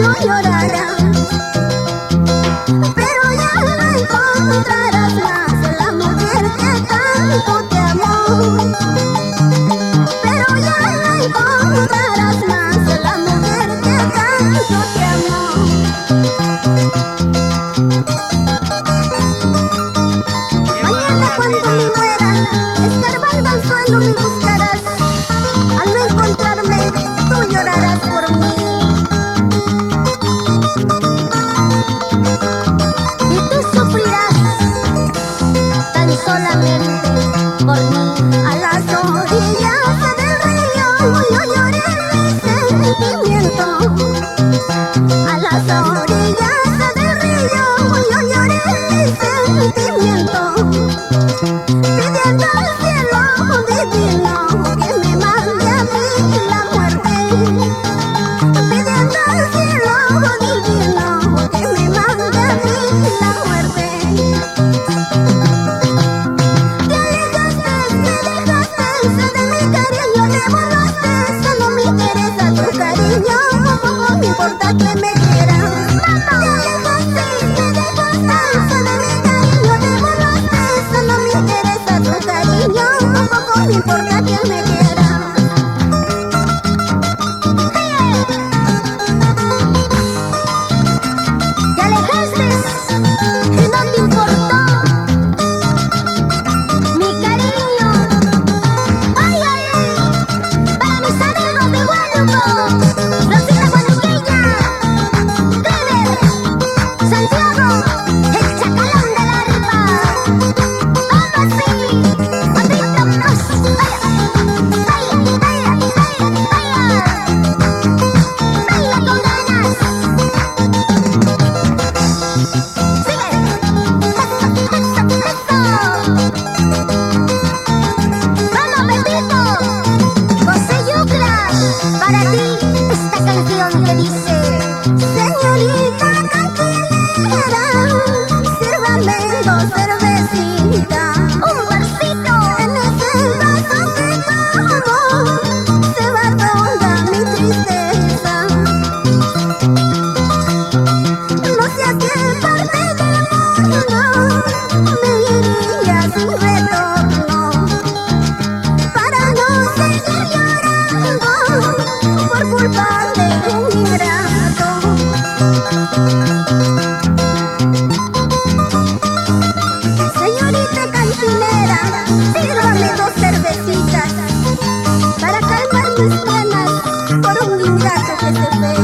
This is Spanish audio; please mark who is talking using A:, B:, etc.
A: no llorarás, pero ya no encontrarás más la mujer que tanto te amó. Pero ya no encontrarás más la mujer que tanto te amó. Mañana cuando me muera, escarbando al suelo me buscarás. Al no encontrarme, tú llorarás por mí. Y tú sufrirás tan solamente por mí. A las orillas del río yo lloré mi sentimiento. A las orillas del río yo lloré mi sentimiento. Pidiendo al cielo divino que me mande a mí la muerte. Pidiendo al cielo divino que me mande a mí la muerte. Te alejaste, me dejaste de mi cariño, te borraste, no me interesa tu cariño, tampoco me importa que me quieras. Te alejaste, me dejaste de mi cariño, te borraste, no me interesa tu cariño, tampoco me importa que me quieras. Te alejaste y no te importó mi cariño. Ay, ay, ay, para mis amigos de Huánuco, Rosita Huanuqueña, Clever, Santiago, el chacalón de la arpa. Vamos así, abrímonos. Vaya, vaya, vaya, vaya, vaya. Baila con ganas. Sigue. Eso, eso, eso. Vamos, Pepito. José Yucla, para ti esta canción que dice: señorita cantinera, sírvame dos cervecitas. Un vasito en ese vaso que tomo, se va toda mi tristeza. No sé a qué parte del mundo me iría sin retorno, para no seguir llorando por culpa de un ingrato. Señorita cantinera, sírvame dos cervecitas para calmar mis penas por un ingrato que se fue.